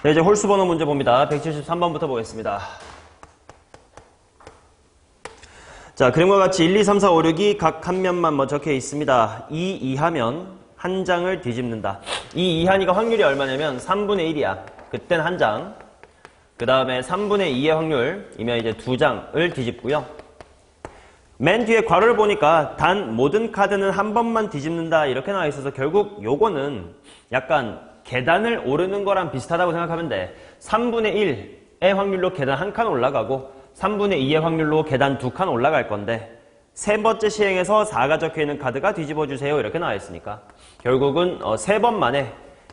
네, 이제 홀수 번호 문제 봅니다. 173번부터 보겠습니다. 자, 그림과 같이 1, 2, 3, 4, 5, 6이 각 한 면만 뭐 적혀 있습니다. 2 이하면 한 장을 뒤집는다. 2 이하니까 확률이 얼마냐면 3분의 1이야. 그땐 한 장. 그 다음에 3분의 2의 확률이면 이제 두 장을 뒤집고요. 맨 뒤에 괄호를 보니까 단 모든 카드는 한 번만 뒤집는다 이렇게 나와 있어서 결국 요거는 약간 계단을 오르는 거랑 비슷하다고 생각하면 돼. 3분의 1의 확률로 계단 한 칸 올라가고 3분의 2의 확률로 계단 두 칸 올라갈 건데 세 번째 시행에서 4가 적혀있는 카드가 뒤집어주세요 이렇게 나와 있으니까 결국은 세 번 만에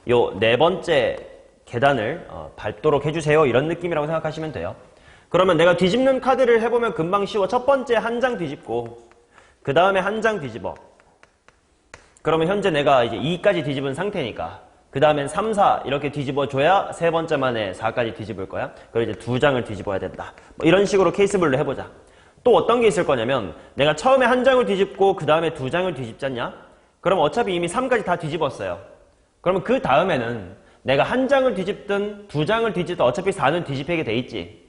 요 네 번째 계단을 밟도록 해주세요 이런 느낌이라고 생각하시면 돼요. 그러면 내가 뒤집는 카드를 해보면 금방 쉬워. 첫 번째 한 장 뒤집고 그 다음에 한 장 뒤집어. 그러면 현재 내가 이제 2까지 뒤집은 상태니까 그 다음엔 3, 4 이렇게 뒤집어줘야 세 번째 만에 4까지 뒤집을 거야. 그리고 이제 두 장을 뒤집어야 된다. 뭐 이런 식으로 케이스별로 해보자. 또 어떤 게 있을 거냐면 내가 처음에 한 장을 뒤집고 그 다음에 두 장을 뒤집잖냐? 그럼 어차피 이미 3까지 다 뒤집었어요. 그러면 그 다음에는 내가 한 장을 뒤집든 두 장을 뒤집든 어차피 4는 뒤집히게 돼 있지.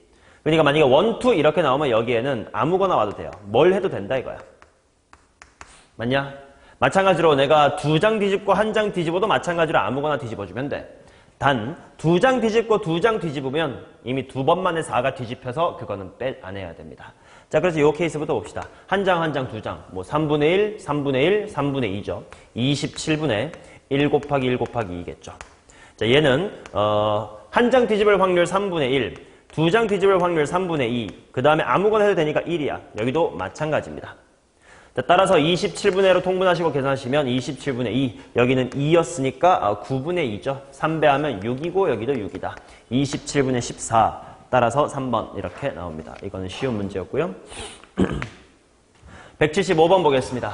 그러니까 만약에 1, 2 이렇게 나오면 여기에는 아무거나 와도 돼요. 뭘 해도 된다 이거야. 맞냐? 마찬가지로 내가 두 장 뒤집고 한 장 뒤집어도 마찬가지로 아무거나 뒤집어주면 돼. 단 두 장 뒤집고 두 장 뒤집으면 이미 두 번 만에 4가 뒤집혀서 그거는 안 해야 됩니다. 자, 그래서 이 케이스부터 봅시다. 한 장, 한 장, 두 장. 뭐 3분의 1, 3분의 1, 3분의 2죠. 27분의 1 곱하기 1 곱하기 2겠죠. 자, 얘는 한 장 뒤집을 확률 3분의 1, 두 장 뒤집을 확률 3분의 2, 그 다음에 아무거나 해도 되니까 1이야. 여기도 마찬가지입니다. 자, 따라서 27분의 1로 통분하시고 계산하시면 27분의 2, 여기는 2였으니까 9분의 2죠. 3배하면 6이고 여기도 6이다. 27분의 14, 따라서 3번 이렇게 나옵니다. 이거는 쉬운 문제였고요. 175번 보겠습니다.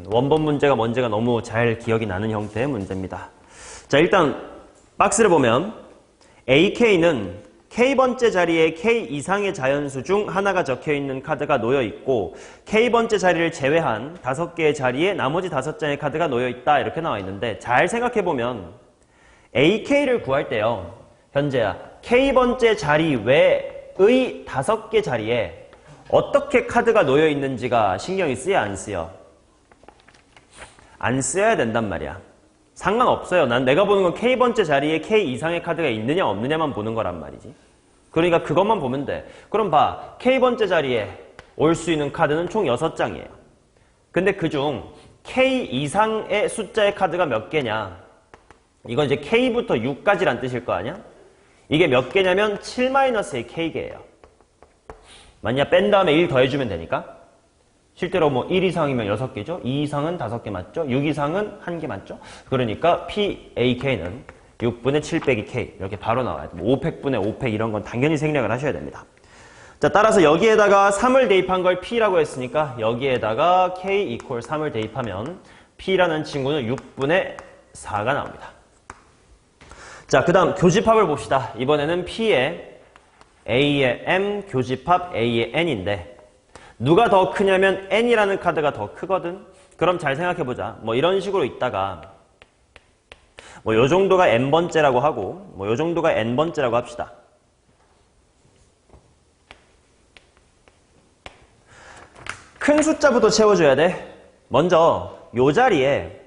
원본 문제가 뭔지가 너무 잘 기억이 나는 형태의 문제입니다. 자, 일단 박스를 보면 AK는 K번째 자리에 K 이상의 자연수 중 하나가 적혀있는 카드가 놓여있고 K번째 자리를 제외한 5개의 자리에 나머지 5장의 카드가 놓여있다 이렇게 나와 있는데 잘 생각해보면 AK를 구할 때요. 현재야 K번째 자리 외의 5개 자리에 어떻게 카드가 놓여있는지가 신경이 쓰여 안 쓰여? 안 쓰여야 된단 말이야. 상관없어요. 난 내가 보는 건 K번째 자리에 K 이상의 카드가 있느냐 없느냐만 보는 거란 말이지. 그러니까 그것만 보면 돼. 그럼 봐. K번째 자리에 올 수 있는 카드는 총 6장이에요. 근데 그중 K 이상의 숫자의 카드가 몇 개냐? 이건 이제 K부터 6까지란 뜻일 거 아니야? 이게 몇 개냐면 7-의 K개예요. 만약 뺀 다음에 1 더해주면 되니까. 실제로 뭐 1 이상이면 6개죠. 2 이상은 5개 맞죠. 6 이상은 1개 맞죠. 그러니까 PAK는 6분의 7 빼기 K 이렇게 바로 나와야 돼. 5팩분의 5팩 이런 건 당연히 생략을 하셔야 됩니다. 자, 따라서 여기에다가 3을 대입한 걸 P라고 했으니까 여기에다가 K equal 3을 대입하면 P라는 친구는 6분의 4가 나옵니다. 자, 그 다음 교집합을 봅시다. 이번에는 P의 A의 M 교집합 A의 N인데 누가 더 크냐면 N이라는 카드가 더 크거든. 그럼 잘 생각해보자. 뭐 이런 식으로 있다가 뭐 요 정도가 N번째라고 하고 뭐 요 정도가 N번째라고 합시다. 큰 숫자부터 채워줘야 돼. 먼저 요 자리에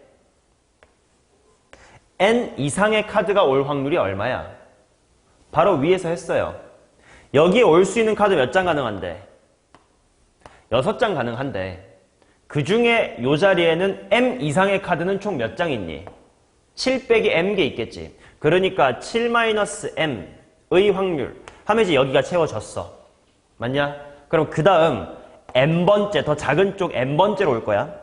N 이상의 카드가 올 확률이 얼마야? 바로 위에서 했어요. 여기에 올 수 있는 카드 몇 장 가능한데? 6장 가능한데 그 중에 이 자리에는 M 이상의 카드는 총 몇 장 있니? 7 빼기 M개 있겠지. 그러니까 7-M의 확률 하면 이제 여기가 채워졌어. 맞냐? 그럼 그 다음 N번째, 더 작은 쪽 N번째로 올 거야.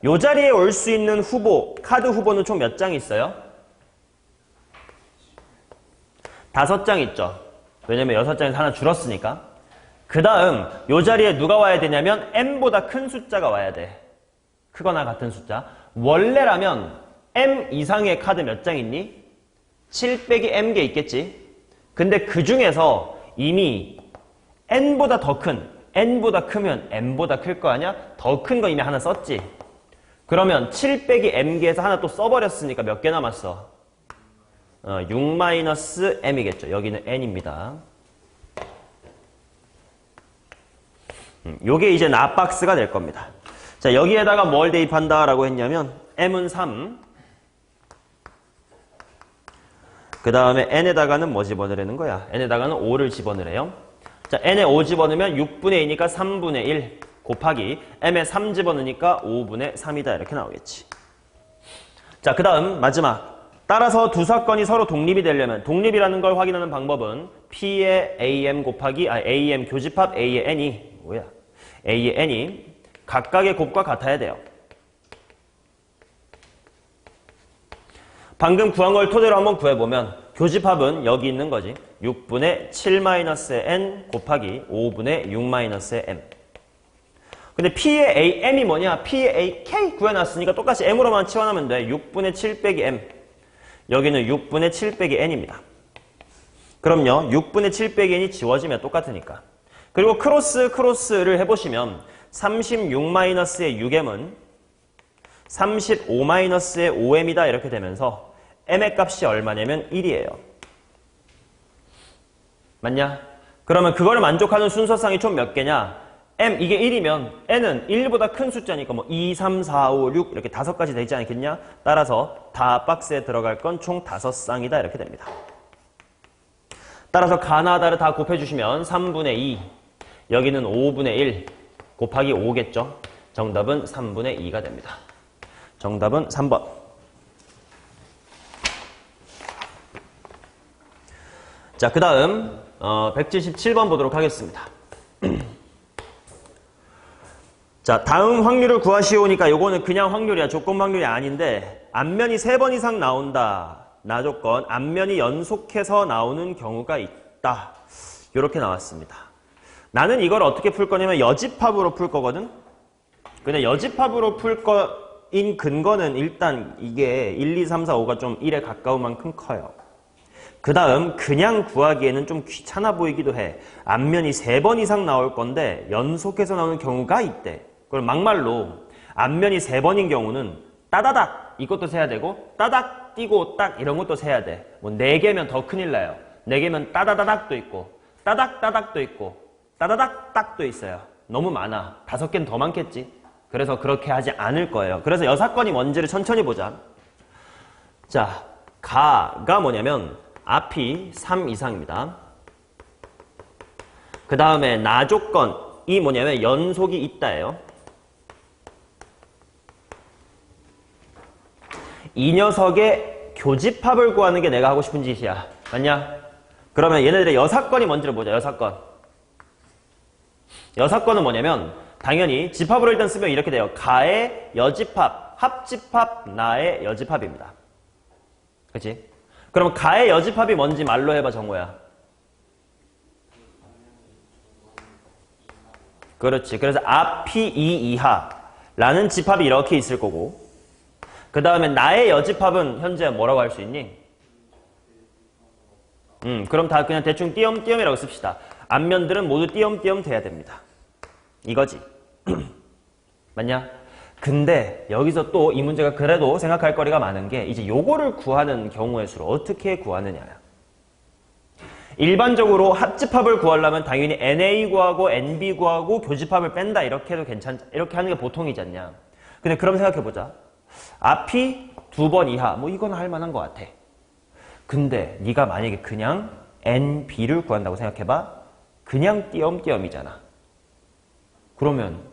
이 자리에 올 수 있는 후보, 카드 후보는 총 몇 장 있어요? 5장 있죠. 왜냐면 6장에서 하나 줄었으니까. 그 다음 이 자리에 누가 와야 되냐면 M보다 큰 숫자가 와야 돼. 크거나 같은 숫자. 원래라면 M 이상의 카드 몇 장 있니? 7 빼기 M개 있겠지. 근데 그 중에서 이미 N보다 더 큰, N보다 크면 M보다 클 거 아니야? 더 큰 거 이미 하나 썼지. 그러면 7 빼기 M개에서 하나 또 써버렸으니까 몇 개 남았어? 6-m이겠죠. 여기는 n입니다. 요게 이제 납박스가 될 겁니다. 자, 여기에다가 뭘 대입한다라고 했냐면 m은 3, 그 다음에 n에다가는 뭐 집어넣으라는 거야? n에다가는 5를 집어넣으래요. 자, n에 5 집어넣으면 6분의 2니까 3분의 1 곱하기 m에 3 집어넣으니까 5분의 3이다. 이렇게 나오겠지. 자, 그 다음 마지막. 따라서 두 사건이 서로 독립이 되려면 독립이라는 걸 확인하는 방법은 P의 AM 곱하기 AM 교집합 A의 N이 뭐야? A의 N이 각각의 곱과 같아야 돼요. 방금 구한 걸 토대로 한번 구해보면 교집합은 여기 있는 거지. 6분의 7-의 N 곱하기 5분의 6-의 M. 근데 P의 AM이 뭐냐? P의 AK 구해놨으니까 똑같이 M으로만 치환하면 돼. 6분의 7 빼기 M. 여기는 6분의 7 빼기 N입니다. 그럼요. 6분의 7 빼기 N이 지워지면 똑같으니까. 그리고 크로스를 해보시면 36-의 6M은 35-의 5M이다. 이렇게 되면서 M의 값이 얼마냐면 1이에요. 맞냐? 그러면 그거를 만족하는 순서상이 총 몇 개냐? M 이게 1이면 N은 1보다 큰 숫자니까 뭐 2, 3, 4, 5, 6 이렇게 5가지 되지 않겠냐? 따라서 다 박스에 들어갈 건 총 5쌍이다. 이렇게 됩니다. 따라서 가나다를 다 곱해주시면 3분의 2, 여기는 5분의 1 곱하기 5겠죠? 정답은 3분의 2가 됩니다. 정답은 3번. 자, 그 다음 177번 보도록 하겠습니다. 자, 다음 확률을 구하시오니까 요거는 그냥 확률이야. 조건 확률이 아닌데 앞면이 3번 이상 나온다. 나 조건. 앞면이 연속해서 나오는 경우가 있다. 요렇게 나왔습니다. 나는 이걸 어떻게 풀 거냐면 여집합으로 풀 거거든. 근데 여집합으로 풀 거인 근거는 일단 이게 1, 2, 3, 4, 5가 좀 1에 가까운 만큼 커요. 그 다음 그냥 구하기에는 좀 귀찮아 보이기도 해. 앞면이 3번 이상 나올 건데 연속해서 나오는 경우가 있대. 그럼 막말로 앞면이 3번인 경우는 따다닥 이것도 세야 되고 따닥 띄고 딱 이런 것도 세야 돼. 뭐 4개면 더 큰일 나요. 4개면 따다다닥도 있고 따닥따닥도 있고 따다닥 딱도 있어요. 너무 많아. 5개는 더 많겠지. 그래서 그렇게 하지 않을 거예요. 그래서 여사건이 뭔지를 천천히 보자. 자, 가가 뭐냐면 앞이 3 이상입니다. 그 다음에 나 조건이 뭐냐면 연속이 있다예요. 이 녀석의 교집합을 구하는 게 내가 하고 싶은 짓이야. 맞냐? 그러면 얘네들의 여사건이 뭔지를 보자. 여사건. 여사건은 뭐냐면 당연히 집합으로 일단 쓰면 이렇게 돼요. 가의 여집합, 합집합, 나의 여집합입니다. 그치? 그럼 가의 여집합이 뭔지 말로 해봐, 정우야. 그렇지. 그래서 앞이 2 이하라는 집합이 이렇게 있을 거고 그 다음에 나의 여집합은 현재 뭐라고 할 수 있니? 그럼 다 그냥 대충 띄엄띄엄이라고 씁시다. 앞면들은 모두 띄엄띄엄 돼야 됩니다. 이거지. 맞냐? 근데 여기서 또 이 문제가 그래도 생각할 거리가 많은 게 이제 요거를 구하는 경우의 수를 어떻게 구하느냐야. 일반적으로 합집합을 구하려면 당연히 NA 구하고 NB 구하고 교집합을 뺀다 이렇게 해도 괜찮, 이렇게 하는 게 보통이지 않냐. 근데 그럼 생각해보자. 앞이 2번 이하 뭐 이건 할 만한 것 같아. 근데 네가 만약에 그냥 NB를 구한다고 생각해봐. 그냥 띄엄띄엄이잖아. 그러면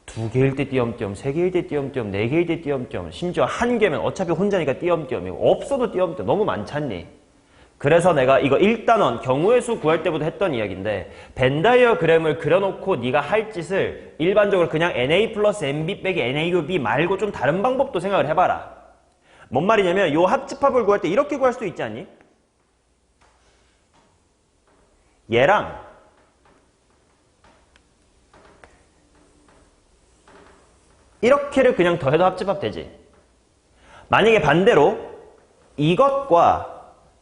2개일 때 띄엄띄엄, 3개일 때 띄엄띄엄, 4개일 때 띄엄띄엄, 심지어 1개면 어차피 혼자니까 띄엄띄엄이고 없어도 띄엄띄엄 너무 많잖니. 그래서 내가 이거 1단원 경우의 수 구할 때부터 했던 이야기인데 벤다이어그램을 그려놓고 네가 할 짓을 일반적으로 그냥 NA 플러스 NB 빼기 NAUB 말고 좀 다른 방법도 생각을 해봐라. 뭔 말이냐면 요 합집합을 구할 때 이렇게 구할 수도 있지 않니? 얘랑 이렇게를 그냥 더해도 합집합 되지. 만약에 반대로 이것과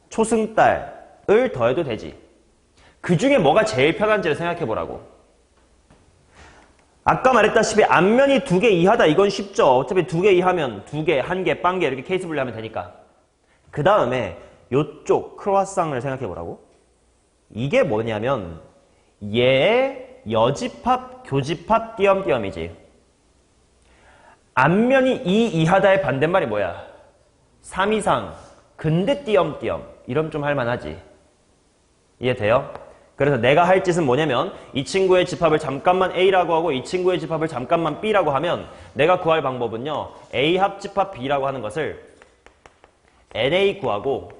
초승달을 더해도 되지. 그 중에 뭐가 제일 편한지를 생각해보라고. 아까 말했다시피 앞면이 2개 이하다. 이건 쉽죠. 어차피 2개 이하면 2개, 1개, 빵개 이렇게 케이스 분리하면 되니까. 그 다음에 요쪽 크로와상을 생각해 보라고. 이게 뭐냐면 얘의 여집합, 교집합, 띄엄띄엄이지. 앞면이 2 이하다의 반대말이 뭐야? 3 이상, 근데 띄엄띄엄. 이러면 좀 할만하지. 이해돼요? 그래서 내가 할 짓은 뭐냐면 이 친구의 집합을 잠깐만 A라고 하고 이 친구의 집합을 잠깐만 B라고 하면 내가 구할 방법은요. A 합집합 B라고 하는 것을 NA 구하고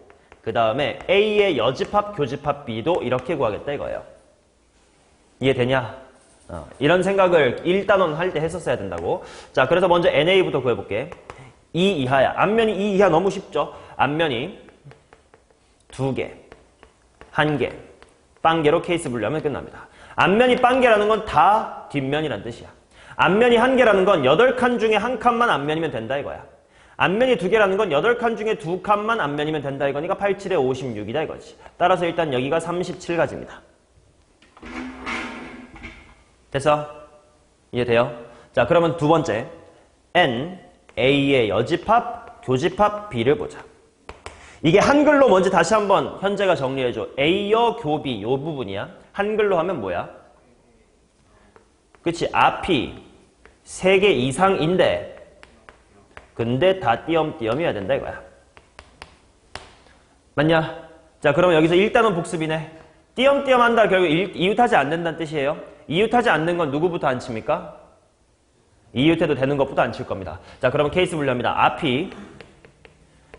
그 다음에 A의 여집합, 교집합 B도 이렇게 구하겠다 이거예요. 이해되냐? 이런 생각을 1단원 할 때 했었어야 된다고. 자, 그래서 먼저 NA부터 구해볼게. 2 이하야. 앞면이 2 이하 너무 쉽죠? 앞면이 2개, 1개, 빵개로 케이스 분류하면 끝납니다. 앞면이 빵개라는 건 다 뒷면이란 뜻이야. 앞면이 1개라는 건 8칸 중에 1칸만 앞면이면 된다 이거야. 앞면이 2개라는 건 8칸 중에 2칸만 앞면이면 된다 이거니까 87에 56이다 이거지. 따라서 일단 여기가 37가지입니다. 됐어? 이해돼요? 자, 그러면 두 번째 N, A의 여집합, 교집합 B를 보자. 이게 한글로 먼저 다시 한번 현재가 정리해줘. A여 교비 요 부분이야. 한글로 하면 뭐야? 그치? 앞이 3개 이상인데 근데 다 띄엄띄엄이어야 된다 이거야. 맞냐? 자, 그러면 여기서 일단은 복습이네. 띄엄띄엄 한다 결국 이웃하지 않는다는 뜻이에요. 이웃하지 않는 건 누구부터 안 칩니까? 이웃해도 되는 것부터 안 칠 겁니다. 자, 그러면 케이스 분류합니다. 앞이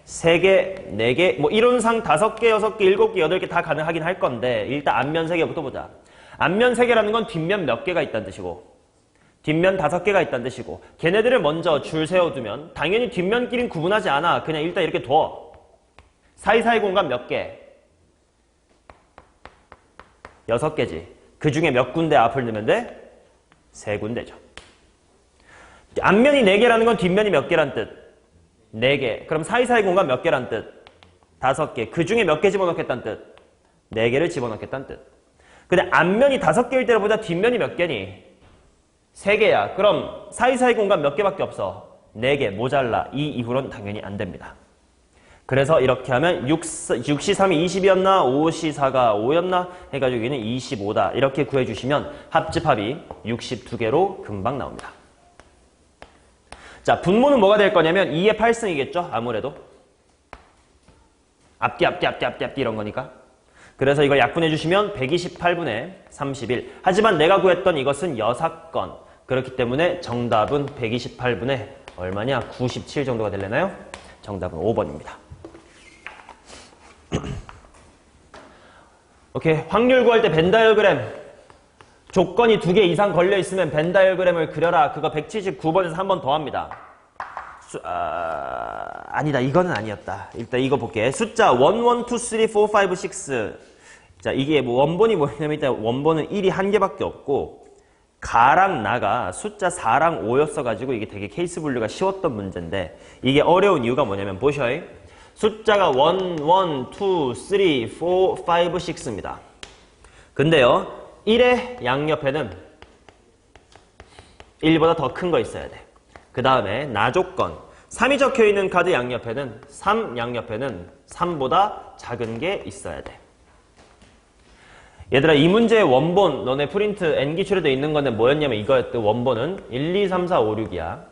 3개, 4개, 뭐 이론상 5개, 6개, 7개, 8개 다 가능하긴 할 건데 일단 앞면 3개부터 보자. 앞면 3개라는 건 뒷면 몇 개가 있다는 뜻이고 뒷면 5개가 있다는 뜻이고 걔네들을 먼저 줄 세워두면 당연히 뒷면끼리는 구분하지 않아. 그냥 일단 이렇게 둬. 사이사이 공간 몇 개? 6개지. 그 중에 몇 군데 앞을 넣으면 돼? 3군데죠. 앞면이 4개라는 건 뒷면이 몇 개란 뜻? 4개. 그럼 사이사이 공간 몇 개란 뜻? 5개. 그 중에 몇 개 집어넣겠다는 뜻? 4개를 집어넣겠다는 뜻. 근데 앞면이 5개일 때보다 뒷면이 몇 개니? 3개야. 그럼 사이사이 공간 몇 개밖에 없어? 4개. 모자라. 이 이후로는 당연히 안 됩니다. 그래서 이렇게 하면 6시 3이 20이었나? 5시 4가 5였나? 해가지고 여기는 25다. 이렇게 구해주시면 합집합이 62개로 금방 나옵니다. 자, 분모는 뭐가 될 거냐면 2의 8승이겠죠? 아무래도. 앞뒤 이런 거니까. 그래서 이걸 약분해 주시면 128분의 31. 하지만 내가 구했던 이것은 6건. 그렇기 때문에 정답은 128분의 얼마냐? 97 정도가 되려나요? 정답은 5번입니다. 오케이. 확률 구할 때 벤 다이어그램. 조건이 2개 이상 걸려있으면 벤 다이어그램을 그려라. 그거 179번에서 한 번 더 합니다. 아니다. 이거는 아니었다. 일단 이거 볼게. 숫자 1, 1, 2, 3, 4, 5, 6. 자, 이게 뭐 원본이 뭐냐면 일단 원본은 1이 1개밖에 없고 가랑 나가 숫자 4랑 5였어가지고 이게 되게 케이스 분류가 쉬웠던 문제인데 이게 어려운 이유가 뭐냐면 보셔요. 숫자가 1, 1, 2, 3, 4, 5, 6입니다. 근데요. 1의 양옆에는 1보다 더 큰 거 있어야 돼. 그 다음에 나조건 3이 적혀있는 카드 양옆에는 3 양옆에는 3보다 작은 게 있어야 돼. 얘들아 이 문제의 원본 너네 프린트 N기출에 돼 있는 건데 뭐였냐면 이거였대. 원본은 1, 2, 3, 4, 5, 6이야.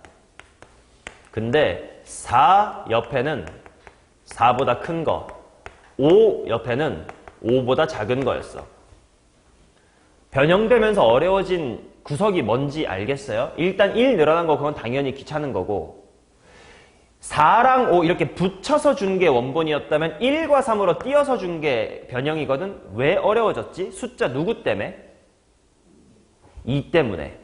근데 4 옆에는 4보다 큰 거 5 옆에는 5보다 작은 거였어. 변형되면서 어려워진 구석이 뭔지 알겠어요? 일단 1 늘어난 거 그건 당연히 귀찮은 거고 4랑 5 이렇게 붙여서 준 게 원본이었다면 1과 3으로 띄어서 준 게 변형이거든. 왜 어려워졌지? 숫자 누구 때문에? 2 때문에.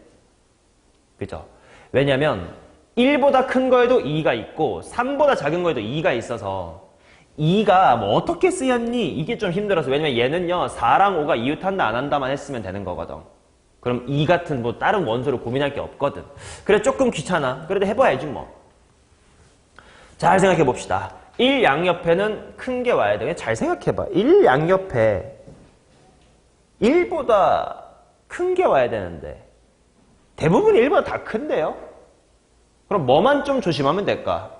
그죠? 왜냐면 1보다 큰 거에도 2가 있고 3보다 작은 거에도 2가 있어서 2가 뭐 어떻게 쓰였니? 이게 좀 힘들어서. 왜냐면 얘는요 4랑 5가 이웃한다 안 한다만 했으면 되는 거거든. 그럼 2 같은 뭐 다른 원소를 고민할 게 없거든. 그래 조금 귀찮아. 그래도 해봐야지 뭐. 잘 생각해 봅시다. 1 양옆에는 큰 게 와야 돼. 잘 생각해봐. 1 양옆에 1보다 큰 게 와야 되는데 대부분 1보다 다 큰데요? 그럼 뭐만 좀 조심하면 될까?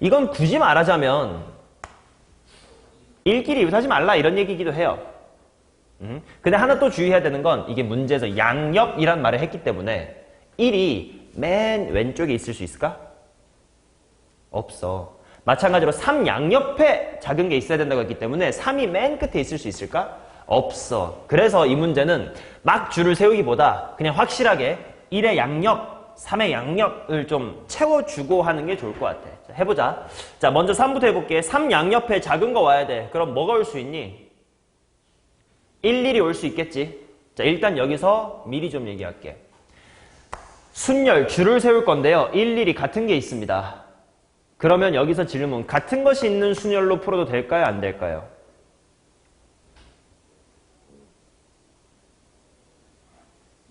이건 굳이 말하자면 1끼리 이웃하지 말라 이런 얘기이기도 해요. 근데 하나 또 주의해야 되는 건 이게 문제에서 양옆이란 말을 했기 때문에 1이 맨 왼쪽에 있을 수 있을까? 없어. 마찬가지로 3 양옆에 작은 게 있어야 된다고 했기 때문에 3이 맨 끝에 있을 수 있을까? 없어. 그래서 이 문제는 막 줄을 세우기보다 그냥 확실하게 1의 양옆, 3의 양옆을 좀 채워주고 하는 게 좋을 것 같아. 자, 해보자. 자, 먼저 3부터 해볼게. 3 양옆에 작은 거 와야 돼. 그럼 뭐가 올 수 있니? 1, 1이 올 수 있겠지. 자, 일단 여기서 미리 좀 얘기할게. 순열, 줄을 세울 건데요. 1, 1이 같은 게 있습니다. 그러면 여기서 질문, 같은 것이 있는 순열로 풀어도 될까요? 안 될까요?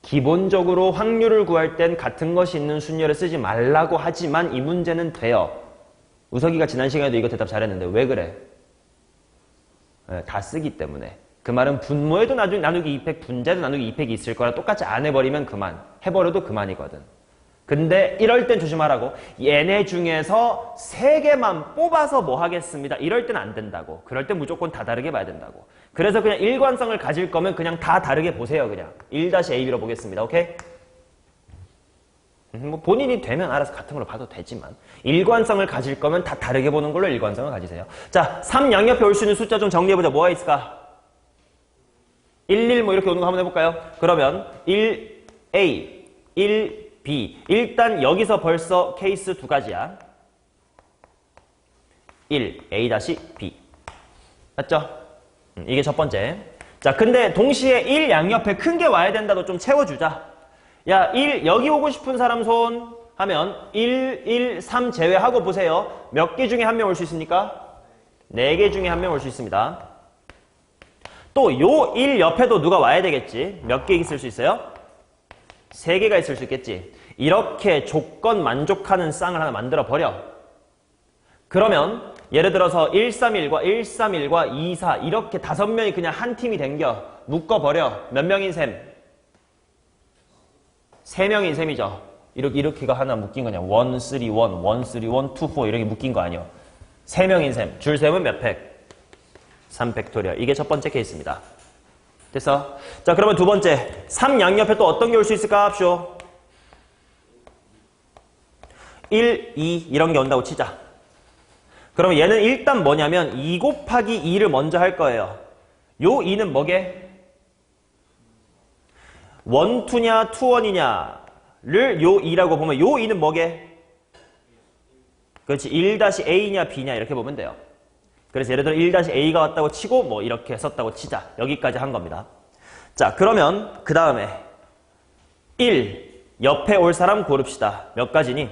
기본적으로 확률을 구할 땐 같은 것이 있는 순열을 쓰지 말라고 하지만 이 문제는 돼요. 우석이가 지난 시간에도 이거 대답 잘했는데 왜 그래? 네, 다 쓰기 때문에. 그 말은 분모에도 나누기 2팩, 분자에도 나누기 2팩이 있을 거라 똑같이 안 해버리면 그만. 해버려도 그만이거든. 근데 이럴 땐 조심하라고. 얘네 중에서 3개만 뽑아서 뭐 하겠습니다. 이럴 땐 안 된다고. 그럴 땐 무조건 다 다르게 봐야 된다고. 그래서 그냥 일관성을 가질 거면 그냥 다 다르게 보세요. 그냥 1-AB로 보겠습니다. 오케이? 뭐 본인이 되면 알아서 같은 걸로 봐도 되지만 일관성을 가질 거면 다 다르게 보는 걸로 일관성을 가지세요. 자, 3 양옆에 올 수 있는 숫자 좀 정리해보자. 뭐가 있을까? 1, 1 뭐 이렇게 오는 거 한번 해볼까요? 그러면 1A, 1B. 일단 여기서 벌써 케이스 2가지야. 1A-B. 맞죠? 이게 첫 번째. 자, 근데 동시에 1 양옆에 큰 게 와야 된다도 좀 채워주자. 야, 1 여기 오고 싶은 사람 손 하면 1, 1, 3 제외하고 보세요. 몇 개 중에 한 명 올 수 있습니까? 4개 중에 한 명 올 수 있습니다. 또 요 1 옆에도 누가 와야 되겠지. 몇 개 있을 수 있어요? 3개가 있을 수 있겠지. 이렇게 조건 만족하는 쌍을 하나 만들어 버려. 그러면 예를 들어서 131과 131과 24 이렇게 5명이 그냥 한 팀이 댕겨 묶어버려. 몇 명인 셈? 3명인 셈이죠. 이렇게가 하나 묶인 거냐. 1, 3, 1, 1, 3, 1, 2, 4 이렇게 묶인 거 아니야. 3명인 셈. 줄 세면 몇 팩? 3팩토리얼. 이게 첫 번째 케이스입니다. 됐어? 자, 그러면 두 번째. 3 양옆에 또 어떤 게 올 수 있을까? 합쇼. 1, 2 이런 게 온다고 치자. 그러면 얘는 일단 뭐냐면 2 곱하기 2를 먼저 할 거예요. 요 2는 뭐게? 1, 2냐, 2, 1이냐를 요 2라고 보면 요 2는 뭐게? 그렇지. 1-A냐, B냐 이렇게 보면 돼요. 그래서 예를 들어 1-A가 왔다고 치고 뭐 이렇게 썼다고 치자. 여기까지 한 겁니다. 자, 그러면 그 다음에 1 옆에 올 사람 고릅시다. 몇 가지니?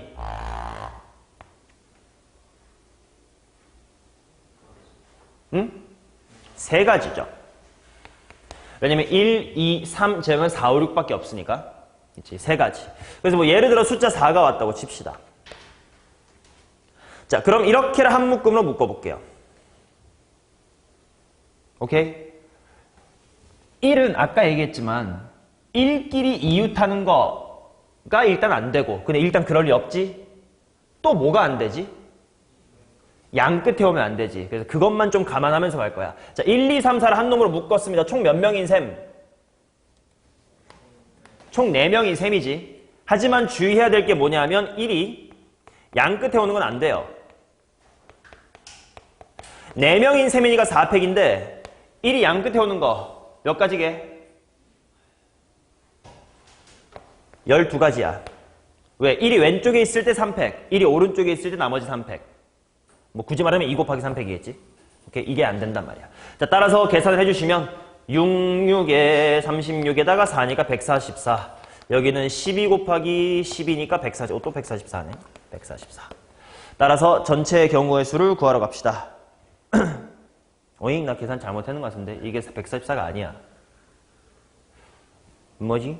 응? 3가지죠. 왜냐면 1, 2, 3 제면 4, 5, 6밖에 없으니까. 그치? 3가지. 그래서 뭐 예를 들어 숫자 4가 왔다고 칩시다. 자, 그럼 이렇게를 한 묶음으로 묶어볼게요. 오케이? 1은 아까 얘기했지만 1끼리 이웃하는 거가 일단 안 되고 근데 일단 그럴 리 없지? 또 뭐가 안 되지? 양 끝에 오면 안 되지. 그래서 그것만 좀 감안하면서 갈 거야. 자, 1, 2, 3, 4를 한 놈으로 묶었습니다. 총 몇 명인 셈? 총 4명인 셈이지. 하지만 주의해야 될 게 뭐냐면 1이 양 끝에 오는 건 안 돼요. 4명인 셈이니까 4팩인데 1이 양 끝에 오는 거 몇 가지게? 12가지야. 왜? 1이 왼쪽에 있을 때 3팩, 1이 오른쪽에 있을 때 나머지 3팩. 뭐 굳이 말하면 2 곱하기 3팩이겠지? 오케이? 이게 안 된단 말이야. 자, 따라서 계산을 해주시면 66에 36에다가 4니까 144. 여기는 12 곱하기 10이니까 140. 또 144네. 144. 따라서 전체의 경우의 수를 구하러 갑시다. 어잉? 나 계산 잘못했는 것 같은데 이게 144가 아니야. 뭐지?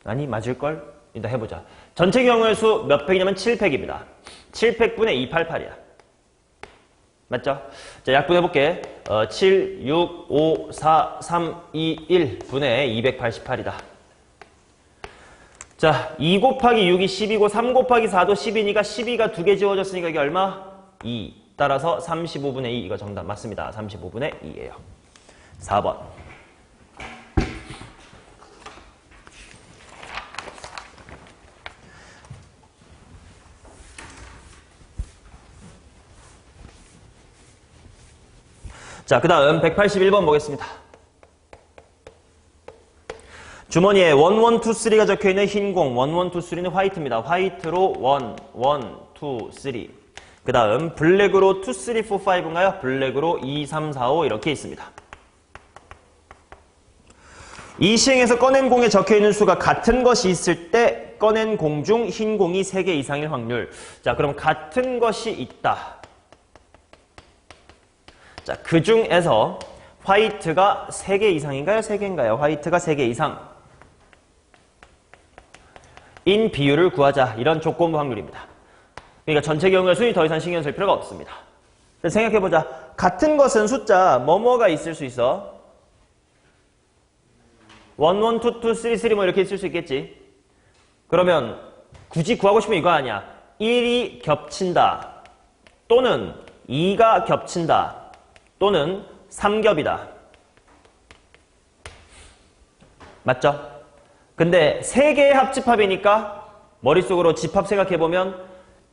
아니 맞을걸? 일단 해보자. 전체 경우의 수 몇 팩이냐면 7팩입니다. 7팩분의 288이야. 맞죠? 자, 약분해볼게. 7, 6, 5, 4, 3, 2, 1 분의 288이다. 자, 2 곱하기 6이 10이고 3 곱하기 4도 10이니까 12가 두 개 지워졌으니까 이게 얼마? 2. 따라서 35분의 2 이거 정답 맞습니다. 35분의 2예요. 4번. 자, 그 다음 181번 보겠습니다. 주머니에 1, 1, 2, 3가 적혀있는 흰 공, 1, 1, 2, 3는 화이트입니다. 화이트로 1, 1, 2, 3. 그 다음 블랙으로 2, 3, 4, 5인가요? 블랙으로 2, 3, 4, 5 이렇게 있습니다. 이 시행에서 꺼낸 공에 적혀있는 수가 같은 것이 있을 때 꺼낸 공 중 흰 공이 3개 이상일 확률. 자, 그럼 같은 것이 있다. 자, 그 중에서 화이트가 3개 이상인가요? 3개인가요? 화이트가 3개 이상. 인 비율을 구하자. 이런 조건부 확률입니다. 그러니까 전체 경우에 순위 더 이상 신경 쓸 필요가 없습니다. 생각해보자. 같은 것은 숫자 뭐뭐가 있을 수 있어? 1, 1, 2, 2, 3, 3 뭐 이렇게 있을 수 있겠지. 그러면 굳이 구하고 싶으면 이거 아니야. 1이 겹친다. 또는 2가 겹친다. 또는 3겹이다. 맞죠? 근데 3개의 합집합이니까 머릿속으로 집합 생각해보면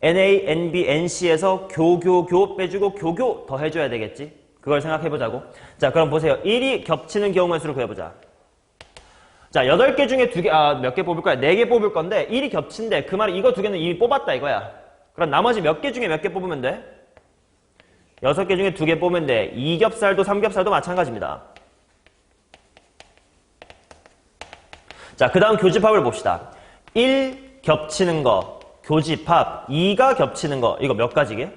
NA, NB, NC에서 교교 빼주고 교교 더 해줘야 되겠지? 그걸 생각해보자고. 자, 그럼 보세요. 1이 겹치는 경우의 수를 구해보자. 자, 8개 중에 몇 개 뽑을 거야? 4개 뽑을 건데 1이 겹친대. 그 말은 이거 2개는 이미 뽑았다 이거야. 그럼 나머지 몇 개 중에 몇 개 뽑으면 돼? 6개 중에 2개 뽑으면 돼. 2겹살도 3겹살도 마찬가지입니다. 자, 그 다음 교집합을 봅시다. 1 겹치는 거, 교집합. 2가 겹치는 거. 이거 몇 가지게?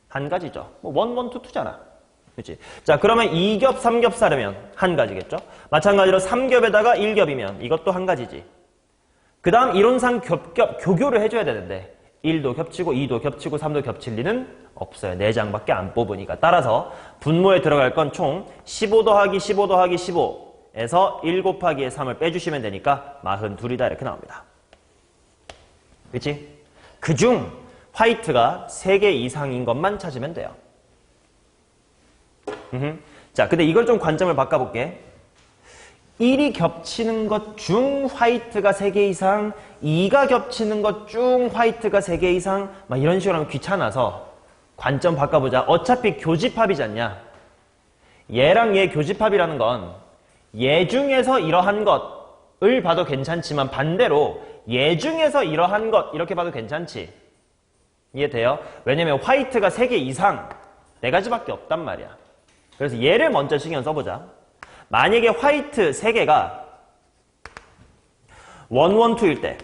한 가지죠. 뭐 1, 1, 2, 2잖아. 그렇지? 자, 그러면 2겹, 3겹살이면 한 가지겠죠? 마찬가지로 3겹에다가 1겹이면 이것도 한 가지지. 그 다음 이론상 교교를 해줘야 되는데 1도 겹치고 2도 겹치고 3도 겹칠 리는 없어요. 4장밖에 안 뽑으니까. 따라서 분모에 들어갈 건 총 15 더하기 15 더하기 15에서 1 곱하기에 3을 빼주시면 되니까 42이다 이렇게 나옵니다. 그치? 그중 화이트가 3개 이상인 것만 찾으면 돼요. 자, 근데 이걸 좀 관점을 바꿔볼게. 1이 겹치는 것 중 화이트가 3개 이상, 2가 겹치는 것 중 화이트가 3개 이상, 막 이런 식으로 하면 귀찮아서 관점 바꿔보자. 어차피 교집합이지 않냐? 얘랑 얘 교집합이라는 건 얘 중에서 이러한 것을 봐도 괜찮지만 반대로 얘 중에서 이러한 것 이렇게 봐도 괜찮지? 이해돼요? 왜냐면 화이트가 3개 이상 4가지밖에 없단 말이야. 그래서 얘를 먼저 신경 써보자. 만약에 화이트 3개가 1, 1, 2일 때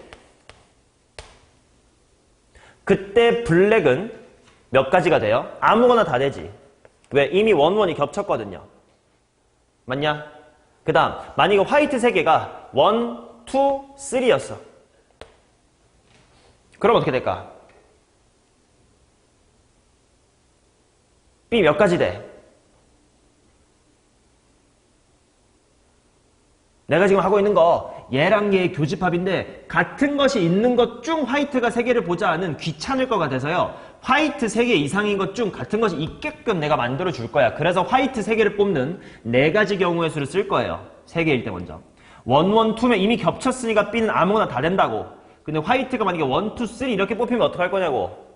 그때 블랙은 몇 가지가 돼요? 아무거나 다 되지. 왜? 이미 1, 1이 겹쳤거든요. 맞냐? 그 다음 만약에 화이트 3개가 1, 2, 3였어. 그럼 어떻게 될까? B 몇 가지 돼? 내가 지금 하고 있는 거 얘랑 얘의 교집합인데 같은 것이 있는 것 중 화이트가 3개를 보자는 귀찮을 것 같아서요. 화이트 3개 이상인 것 중 같은 것이 있게끔 내가 만들어 줄 거야. 그래서 화이트 3개를 뽑는 4가지 경우의 수를 쓸 거예요. 3개일 때 먼저. 1, 1, 2면 이미 겹쳤으니까 B는 아무거나 다 된다고. 근데 화이트가 만약에 1, 2, 3 이렇게 뽑히면 어떡할 거냐고.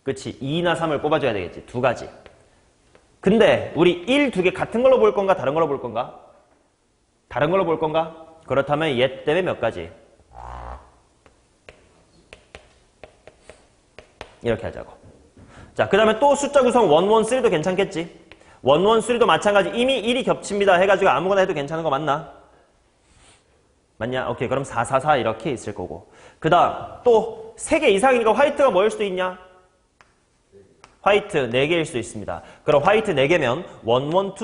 그치. 2나 3을 뽑아줘야 되겠지. 2가지. 근데 우리 1, 2개 같은 걸로 볼 건가 다른 걸로 볼 건가? 다른 걸로 볼 건가? 그렇다면 얘 때문에 몇 가지? 이렇게 하자고. 자, 그 다음에 또 숫자 구성 1, 1, 3도 괜찮겠지? 1, 1, 3도 마찬가지. 이미 1이 겹칩니다 해가지고 아무거나 해도 괜찮은 거 맞나? 맞냐? 오케이. 그럼 4, 4, 4 이렇게 있을 거고. 그 다음 또 3개 이상이니까 화이트가 뭐일 수도 있냐? 화이트 4개일 수 있습니다. 그럼 화이트 4개면 1, 1, 2,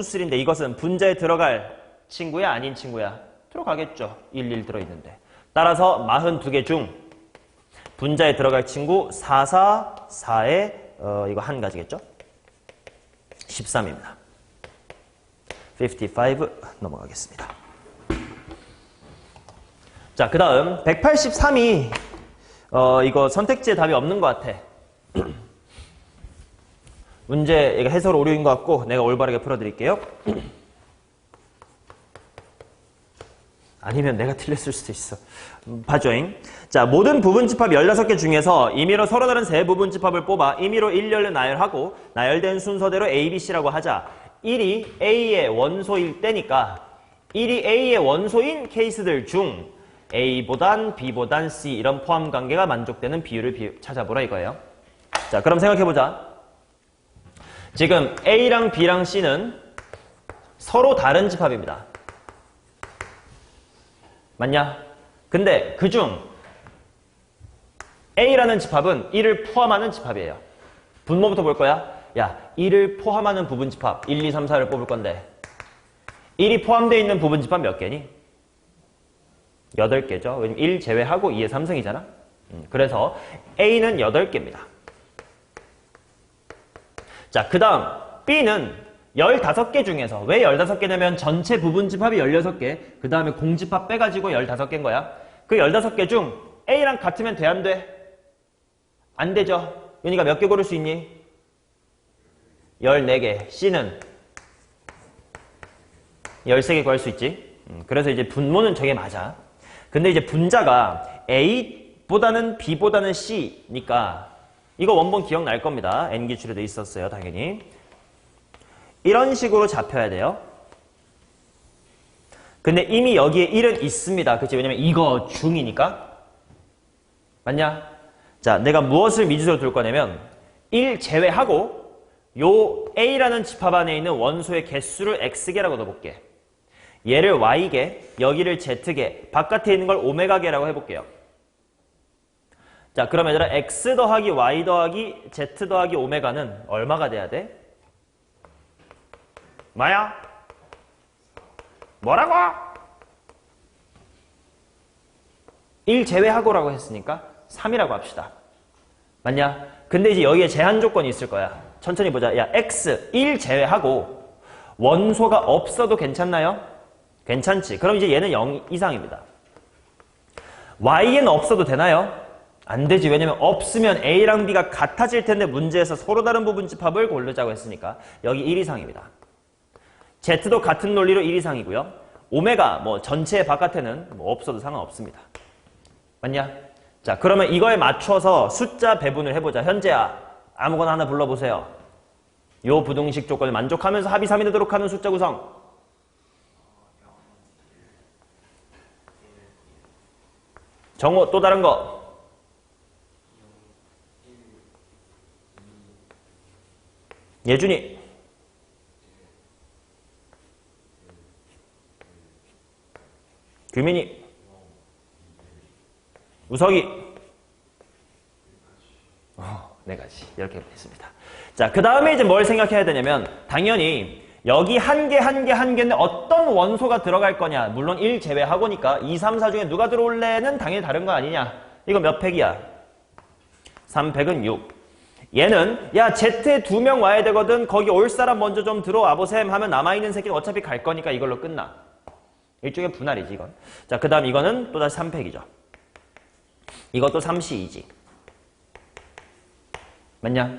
3인데 이것은 분자에 들어갈 친구야 아닌 친구야? 들어가겠죠. 1, 1 들어있는데. 따라서 42개 중 분자에 들어갈 친구 4, 4, 4에 이거 한 가지겠죠? 13입니다. 55 넘어가겠습니다. 자, 자, 그 다음 183이 이거 선택지에 답이 없는 것 같아. 문제 이거 해설 오류인 것 같고 내가 올바르게 풀어드릴게요. 아니면 내가 틀렸을 수도 있어. 봐줘잉. 자, 모든 부분집합 16개 중에서 임의로 서로 다른 세 부분집합을 뽑아 임의로 일렬로 나열하고 나열된 순서대로 A, B, C라고 하자. 1이 A의 원소일 때니까 1이 A의 원소인 케이스들 중 A보단 B보단 C 이런 포함 관계가 만족되는 비율을 찾아보라 이거예요. 자, 그럼 생각해보자. 지금 A랑 B랑 C는 서로 다른 집합입니다. 맞냐? 근데 그중 A라는 집합은 1을 포함하는 집합이에요. 분모부터 볼 거야. 야, 1을 포함하는 부분집합 1, 2, 3, 4를 뽑을 건데 1이 포함되어 있는 부분집합 몇 개니? 8개죠. 왜냐면 1 제외하고 2의 3승이잖아. 그래서 A는 8개입니다. 자, 그 다음 B는 15개 중에서 왜 15개냐면 전체 부분집합이 16개 그 다음에 공집합 빼가지고 15개인 거야. 그 15개 중 A랑 같으면 돼 안 돼? 안 되죠. 그러니까 몇 개 고를 수 있니? 14개. C는 13개 구할 수 있지. 그래서 이제 분모는 저게 맞아. 근데 이제 분자가 A보다는 B보다는 C니까 이거 원본 기억날 겁니다. N기출에 돼 있었어요. 당연히. 이런 식으로 잡혀야 돼요. 근데 이미 여기에 1은 있습니다. 그치? 왜냐면 이거 중이니까. 맞냐? 자, 내가 무엇을 미지수로 둘 거냐면 1 제외하고 요 A라는 집합 안에 있는 원소의 개수를 X개라고 넣어볼게. 얘를 Y개, 여기를 Z개, 바깥에 있는 걸 오메가개라고 해볼게요. 자, 그럼 얘들아 X 더하기 Y 더하기 Z 더하기 오메가는 얼마가 돼야 돼? 뭐야? 뭐라고? 1 제외하고라고 했으니까 3이라고 합시다. 맞냐? 근데 이제 여기에 제한 조건이 있을 거야. 천천히 보자. 야, X 1 제외하고 원소가 없어도 괜찮나요? 괜찮지. 그럼 이제 얘는 0 이상입니다. Y에는 없어도 되나요? 안 되지. 왜냐면 없으면 A랑 B가 같아질 텐데 문제에서 서로 다른 부분집합을 고르자고 했으니까 여기 1 이상입니다. Z도 같은 논리로 1 이상이고요. 오메가 뭐 전체 바깥에는 뭐 없어도 상관없습니다. 맞냐? 자, 그러면 이거에 맞춰서 숫자 배분을 해보자. 현재야, 아무거나 하나 불러보세요. 요 부등식 조건을 만족하면서 합이 3이 되도록 하는 숫자 구성. 정호, 또 다른 거. 예준이. 규민이. 우석이. 네 가지. 이렇게 했습니다. 자, 그 다음에 이제 뭘 생각해야 되냐면 당연히 여기 한 개인데 어떤 원소가 들어갈 거냐. 물론 1 제외하고니까 2, 3, 4 중에 누가 들어올래는 당연히 다른 거 아니냐. 이거 몇 팩이야? 3팩은 6. 얘는 야 Z에 2명 와야 되거든. 거기 올 사람 먼저 좀 들어와 보셈 하면 남아있는 새끼는 어차피 갈 거니까 이걸로 끝나. 일종의 분할이지 이건. 자, 그 다음 이거는 또다시 3팩이죠. 이것도 3C2지. 맞냐?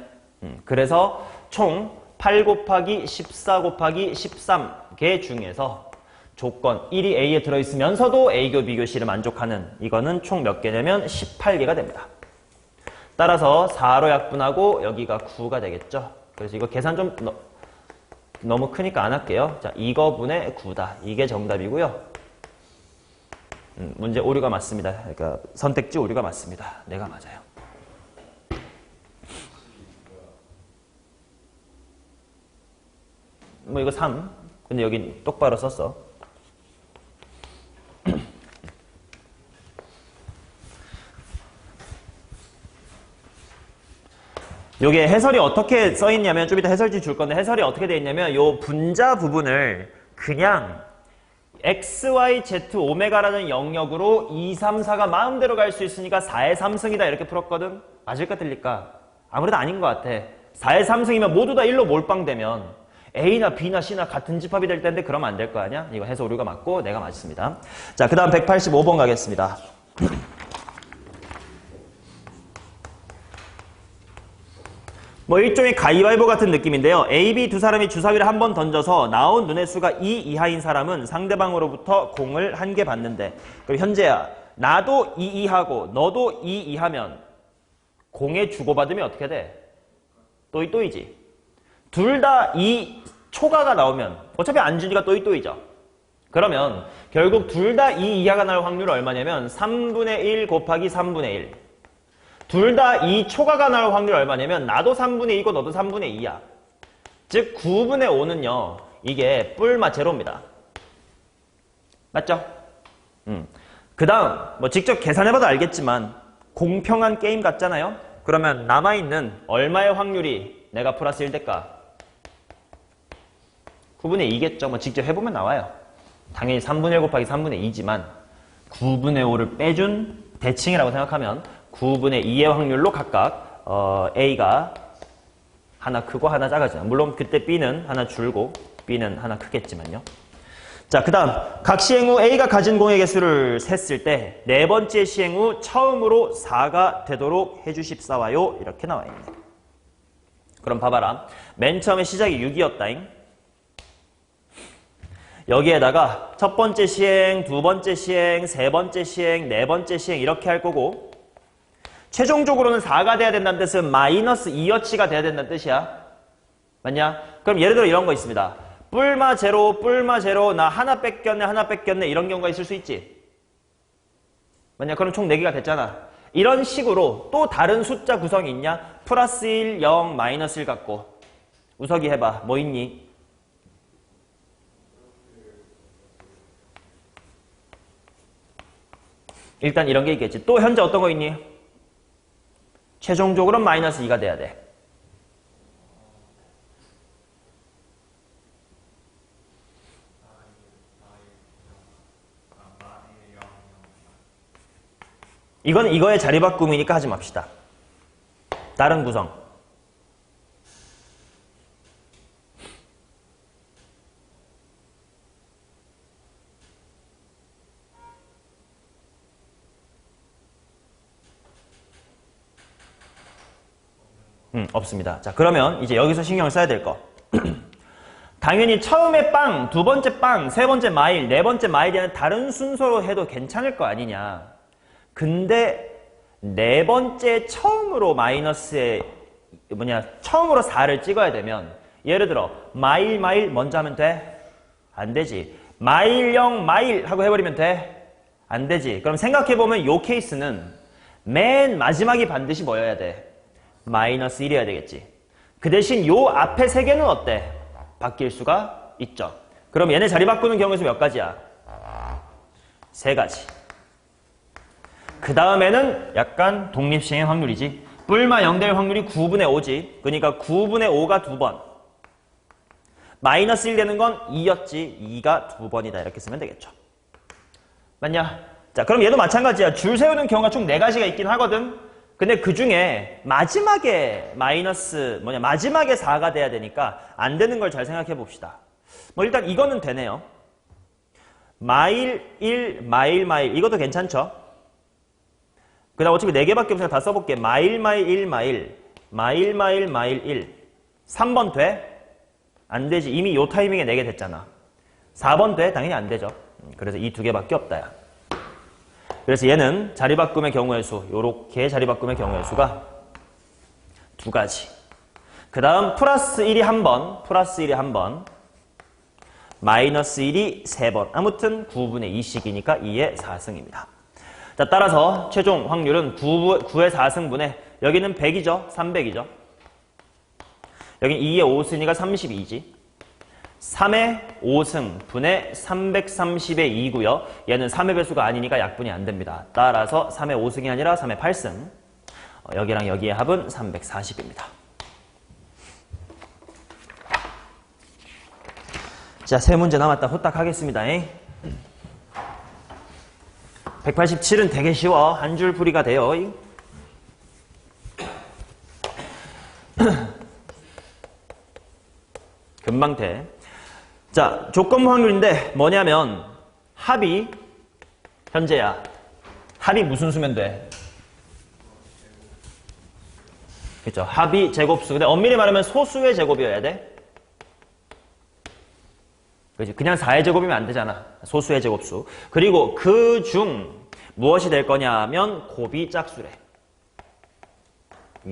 그래서 총 8 곱하기 14 곱하기 13개 중에서 조건 1이 A에 들어있으면서도 A교, B교, C를 만족하는 이거는 총 몇 개냐면 18개가 됩니다. 따라서 4로 약분하고 여기가 9가 되겠죠. 그래서 이거 계산 좀 너무 크니까 안 할게요. 자, 이거분의 9다. 이게 정답이고요. 문제 오류가 맞습니다. 그러니까 선택지 오류가 맞습니다. 내가 맞아요. 뭐 이거 3. 근데 여기 똑바로 썼어. 요게 해설이 어떻게 써있냐면 좀 이따 해설지 줄 건데 해설이 어떻게 되어 있냐면 요 분자 부분을 그냥 x, y, z, 오메가라는 영역으로 2, 3, 4가 마음대로 갈 수 있으니까 4의 3승이다 이렇게 풀었거든. 맞을까 틀릴까? 아무래도 아닌 것 같아. 4의 3승이면 모두 다 1로 몰빵되면 A나 B나 C나 같은 집합이 될 텐데 그러면 안 될 거 아니야? 이거 해서 오류가 맞고 내가 맞습니다. 자, 그 다음 185번 가겠습니다. 뭐 일종의 가위바위보 같은 느낌인데요. A, B 두 사람이 주사위를 한 번 던져서 나온 눈의 수가 2 이하인 사람은 상대방으로부터 공을 한 개 받는데, 그럼 현재야 나도 2 이하고 너도 2 이하면 공에 주고받으면 어떻게 돼? 또이또이지. 둘 다 2 초과가 나오면 어차피 안 주니까 또이또이죠. 그러면 결국 둘 다 2 이하가 나올 확률은 얼마냐면 3분의 1 곱하기 3분의 1. 둘 다 2 초과가 나올 확률이 얼마냐면 나도 3분의 2고 너도 3분의 2야. 즉 9분의 5는요. 이게 뿔마 제로입니다. 맞죠? 그 다음 뭐 직접 계산해봐도 알겠지만 공평한 게임 같잖아요. 그러면 남아있는 얼마의 확률이 내가 플러스 1 될까? 9분의 2겠죠. 뭐 직접 해보면 나와요. 당연히 3분의 1 곱하기 3분의 2지만 9분의 5를 빼준 대칭이라고 생각하면 9분의 2의 확률로 각각 A가 하나 크고 하나 작아져요. 물론 그때 B는 하나 줄고 B는 하나 크겠지만요. 자, 그 다음 각 시행 후 A가 가진 공의 개수를 셌을 때 네 번째 시행 후 처음으로 4가 되도록 해주십사와요. 이렇게 나와 있네. 그럼 봐봐라. 맨 처음에 시작이 6이었다잉. 여기에다가 첫 번째 시행, 두 번째 시행, 세 번째 시행, 네 번째 시행 이렇게 할 거고 최종적으로는 4가 돼야 된다는 뜻은 마이너스 2여치가 돼야 된다는 뜻이야. 맞냐? 그럼 예를 들어 이런 거 있습니다. 뿔마 제로, 나 하나 뺏겼네 이런 경우가 있을 수 있지. 맞냐? 그럼 총 4개가 됐잖아. 이런 식으로 또 다른 숫자 구성이 있냐? 플러스 1, 0, 마이너스 1 갖고 우석이 해봐. 뭐 있니? 일단 이런 게 있겠지. 또 현재 어떤 거 있니? 최종적으로 마이너스 2가 돼야 돼. 이건 이거의 자리 바꿈이니까 하지 맙시다. 다른 구성. 없습니다. 자, 그러면 이제 여기서 신경을 써야 될 거. 당연히 처음에 빵, 두 번째 빵, 세 번째 마일, 네 번째 마일이라는 다른 순서로 해도 괜찮을 거 아니냐. 근데 네 번째 처음으로 마이너스에 처음으로 4를 찍어야 되면 예를 들어 마일 먼저 하면 돼? 안 되지. 마일 0 마일 하고 해버리면 돼? 안 되지. 그럼 생각해보면 요 케이스는 맨 마지막이 반드시 뭐여야 돼? 마이너스 1이어야 되겠지. 그 대신 요 앞에 3개는 어때? 바뀔 수가 있죠. 그럼 얘네 자리 바꾸는 경우에서 몇 가지야? 3가지. 그 다음에는 약간 독립시행의 확률이지. 뿔마 0 될 확률이 9분의 5지. 그러니까 9분의 5가 2번. 마이너스 1 되는 건 2였지. 2가 2번이다. 이렇게 쓰면 되겠죠. 맞냐? 자, 그럼 얘도 마찬가지야. 줄 세우는 경우가 총 4가지가 있긴 하거든. 근데 그 중에 마지막에 마지막에 4가 돼야 되니까 안 되는 걸 잘 생각해 봅시다. 뭐 일단 이거는 되네요. 마일 1, 마일 이것도 괜찮죠? 그 다음 어차피 4개밖에 없으니까 다 써볼게. 마일 1, 마일 1. 3번 돼? 안 되지. 이미 요 타이밍에 4개 됐잖아. 4번 돼? 당연히 안 되죠. 그래서 이 2개밖에 없다. 야. 그래서 얘는 자리 바꿈의 경우의 수, 요렇게 자리 바꿈의 경우의 수가 2가지. 그 다음 플러스 1이 1번, 마이너스 1이 3번. 아무튼 9분의 2씩이니까 2의 4승입니다. 자, 따라서 최종 확률은 9의 4승분의 여기는 100이죠? 300이죠? 여기는 2의 5승이니까 32지. 3의 5승 분의 330의 2고요. 얘는 3의 배수가 아니니까 약분이 안 됩니다. 따라서 3의 5승이 아니라 3의 8승. 여기랑 여기의 합은 340입니다. 자, 3문제 남았다. 후딱 하겠습니다. 187은 되게 쉬워. 한 줄 풀이가 돼요. 금방 돼. 자, 조건부 확률인데 뭐냐면 합이 현재야. 합이 무슨 수면 돼? 그렇죠. 합이 제곱수. 근데 엄밀히 말하면 소수의 제곱이어야 돼. 그렇지. 그냥 4의 제곱이면 안 되잖아. 소수의 제곱수. 그리고 그 중 무엇이 될 거냐면 곱이 짝수래.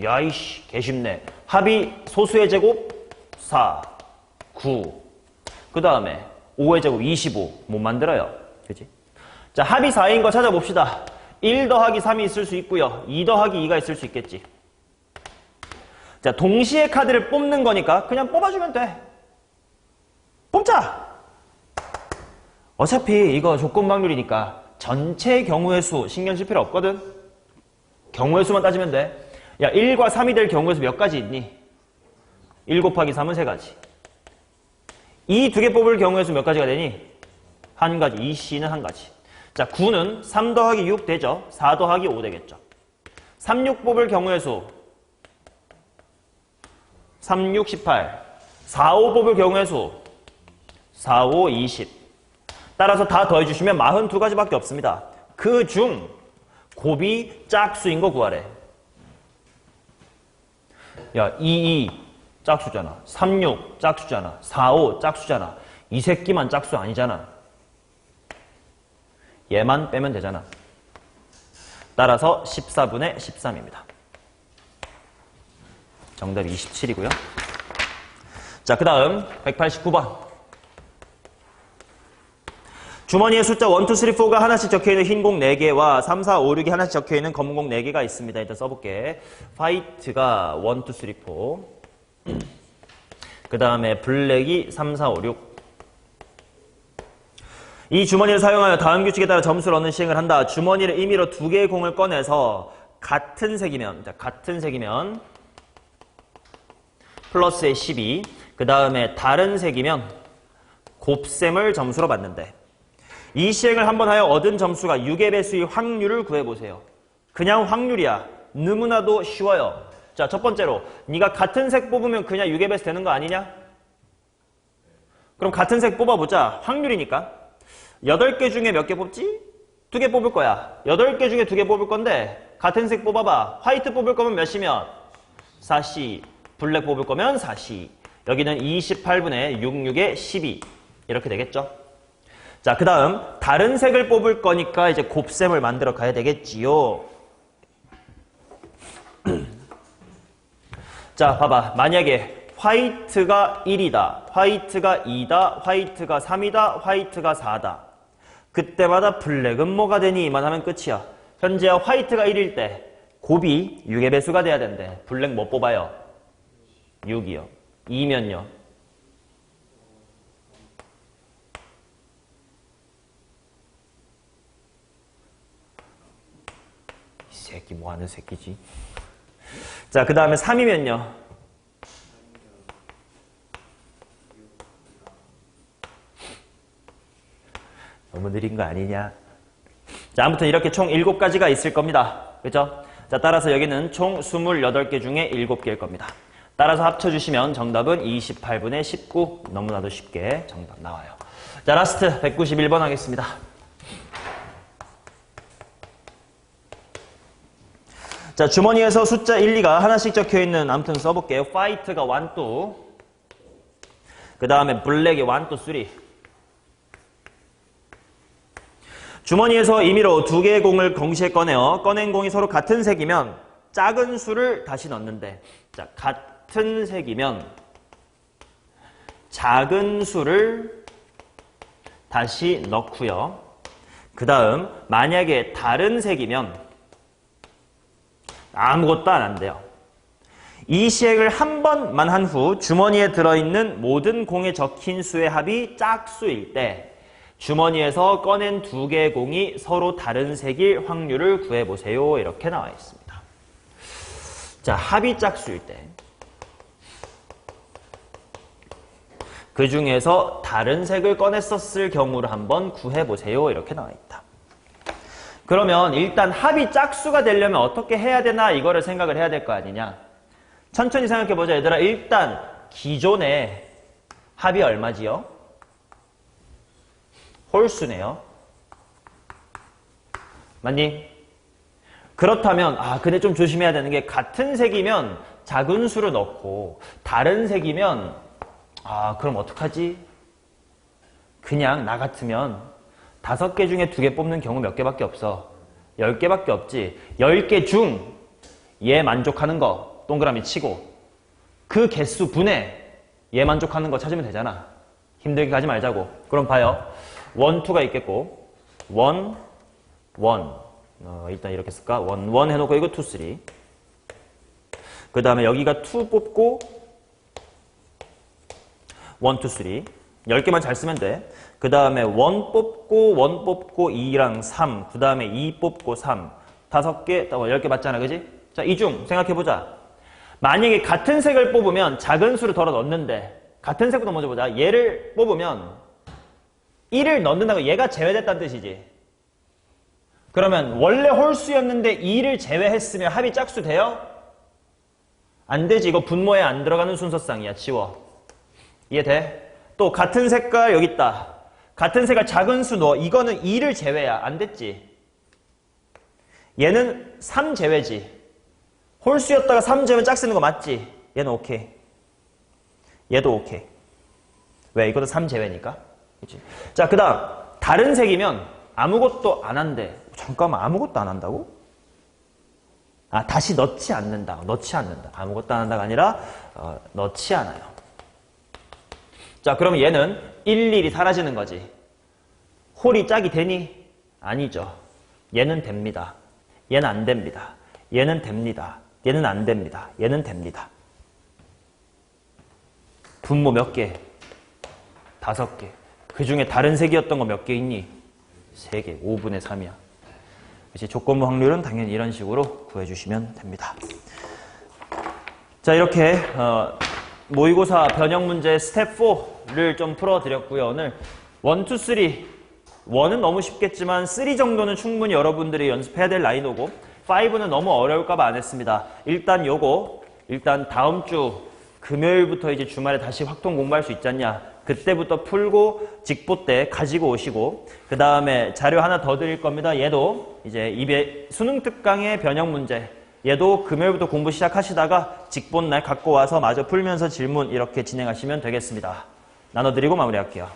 야이씨, 개쉽네. 합이 소수의 제곱 4, 9. 그 다음에 5의 제곱 25. 못 만들어요. 그치? 자, 합이 4인 거 찾아봅시다. 1 더하기 3이 있을 수 있고요. 2 더하기 2가 있을 수 있겠지. 자, 동시에 카드를 뽑는 거니까 그냥 뽑아주면 돼. 뽑자! 어차피 이거 조건 확률이니까 전체 경우의 수 신경 쓸 필요 없거든. 경우의 수만 따지면 돼. 야, 1과 3이 될 경우의 수 몇 가지 있니? 1 곱하기 3은 3가지. 이 2개 뽑을 경우의 수 몇 가지가 되니? 1가지. 이 C는 1가지. 자, 9는 3 더하기 6 되죠? 4 더하기 5 되겠죠? 3, 6 뽑을 경우의 수 3, 6, 18. 4, 5 뽑을 경우의 수 4, 5, 20. 따라서 다 더해주시면 42가지밖에 없습니다. 그 중 곱이 짝수인 거 구하래. 야, 2, 2 짝수잖아. 3, 6 짝수잖아. 4, 5 짝수잖아. 이 새끼만 짝수 아니잖아. 얘만 빼면 되잖아. 따라서 14분의 13입니다. 정답이 27이고요. 자, 그 다음 189번. 주머니에 숫자 1, 2, 3, 4가 하나씩 적혀있는 흰 공 4개와 3, 4, 5, 6이 하나씩 적혀있는 검은 공 4개가 있습니다. 일단 써볼게. 화이트가 1, 2, 3, 4. 그 다음에 블랙이 3, 4, 5, 6. 이 주머니를 사용하여 다음 규칙에 따라 점수를 얻는 시행을 한다. 주머니를 임의로 2개의 공을 꺼내서 같은 색이면, 자, 같은 색이면 플러스에 12. 그 다음에 다른 색이면 곱셈을 점수로 받는데. 이 시행을 한번 하여 얻은 점수가 6의 배수의 확률을 구해보세요. 그냥 확률이야. 너무나도 쉬워요. 자, 첫 번째로 네가 같은 색 뽑으면 그냥 6의 배수 되는 거 아니냐? 그럼 같은 색 뽑아보자. 확률이니까. 8개 중에 몇 개 뽑지? 2개 뽑을 거야. 8개 중에 2개 뽑을 건데 같은 색 뽑아봐. 화이트 뽑을 거면 몇이면? 4C. 블랙 뽑을 거면 4C. 여기는 28분의 66에 12. 이렇게 되겠죠? 자, 그 다음 다른 색을 뽑을 거니까 이제 곱셈을 만들어 가야 되겠지요. 자, 봐봐. 만약에 화이트가 1이다, 화이트가 2다, 화이트가 3이다, 화이트가 4다. 그때마다 블랙은 뭐가 되니? 만 하면 끝이야. 현재 화이트가 1일 때 곱이 6의 배수가 돼야 된대. 블랙 뭐 뽑아요? 6이요. 2면요. 이 새끼 뭐 하는 새끼지? 자, 그 다음에 3이면요. 너무 느린 거 아니냐? 자, 아무튼 이렇게 총 7가지가 있을 겁니다. 그죠? 자, 따라서 여기는 총 28개 중에 7개일 겁니다. 따라서 합쳐주시면 정답은 28분의 19. 너무나도 쉽게 정답 나와요. 자, 라스트 191번 하겠습니다. 자, 주머니에서 숫자 1, 2가 하나씩 적혀있는, 아무튼 써볼게요. 화이트가 1, 2. 그 다음에 블랙이 1, 2, 3. 주머니에서 임의로 2개의 공을 동시에 꺼낸 공이 서로 같은 색이면 작은 수를 다시 넣는데, 자, 같은 색이면 작은 수를 다시 넣고요. 그 다음 만약에 다른 색이면 아무것도 안 한대요. 이 시행을 한 번만 한 후 주머니에 들어있는 모든 공에 적힌 수의 합이 짝수일 때 주머니에서 꺼낸 2개의 공이 서로 다른 색일 확률을 구해보세요. 이렇게 나와 있습니다. 자, 합이 짝수일 때 그 중에서 다른 색을 꺼냈었을 경우를 한번 구해보세요. 이렇게 나와 있다. 그러면 일단 합이 짝수가 되려면 어떻게 해야 되나 이거를 생각을 해야 될 거 아니냐. 천천히 생각해보자. 얘들아, 일단 기존에 합이 얼마지요? 홀수네요. 맞니? 그렇다면 근데 좀 조심해야 되는 게 같은 색이면 작은 수를 넣고 다른 색이면 그럼 어떡하지? 그냥 나 같으면 5개 중에 2개 뽑는 경우 몇 개밖에 없어? 10개밖에 없지. 10개 중 얘 만족하는 거 동그라미 치고 그 개수 분해 얘 만족하는 거 찾으면 되잖아. 힘들게 가지 말자고. 그럼 봐요. 1, 2가 있겠고 1, 1 일단 이렇게 쓸까? 1, 1 해놓고 이거 2, 3 그 다음에 여기가 2 뽑고 1, 2, 3 10개만 잘 쓰면 돼. 그 다음에 1 뽑고 2랑 3 그 다음에 2 뽑고 3 5개, 10개 맞잖아. 그지? 자, 이 중 생각해보자. 만약에 같은 색을 뽑으면 작은 수를 덜어 넣는데 같은 색부터 먼저 보자. 얘를 뽑으면 1을 넣는다고 얘가 제외됐다는 뜻이지. 그러면 원래 홀수였는데 2를 제외했으면 합이 짝수 돼요? 안 되지. 이거 분모에 안 들어가는 순서상이야. 지워. 이해돼? 또 같은 색깔 여기 있다. 같은 색깔 작은 수 넣어. 이거는 2를 제외야. 안 됐지. 얘는 3 제외지. 홀수였다가 3 제외면 짝쓰는 거 맞지? 얘는 오케이. 얘도 오케이. 왜? 이것도 3 제외니까. 그치? 자, 그 다음 다른 색이면 아무것도 안 한대. 잠깐만, 아무것도 안 한다고? 다시 넣지 않는다. 넣지 않는다. 아무것도 안 한다가 아니라 넣지 않아요. 자, 그러면 얘는 일일이 사라지는 거지. 홀이 짝이 되니? 아니죠. 얘는 됩니다. 얘는 안 됩니다. 얘는 됩니다. 얘는 안 됩니다. 얘는 됩니다. 분모 몇 개? 5개. 그 중에 다른 색이었던 거 몇 개 있니? 3개. 5분의 3이야. 이제 조건부 확률은 당연히 이런 식으로 구해주시면 됩니다. 자, 이렇게 모의고사 변형 문제 스텝 4를 좀 풀어드렸고요. 오늘 1, 2, 3 1은 너무 쉽겠지만 3 정도는 충분히 여러분들이 연습해야 될 라인이고 5는 너무 어려울까봐 안 했습니다. 일단 다음 주 금요일부터 이제 주말에 다시 확통 공부할 수 있지 않냐. 그때부터 풀고 직보 때 가지고 오시고 그 다음에 자료 하나 더 드릴 겁니다. 얘도 이제 수능 특강의 변형 문제 얘도 금요일부터 공부 시작하시다가 직보 날 갖고 와서 마저 풀면서 질문 이렇게 진행하시면 되겠습니다. 나눠드리고 마무리할게요.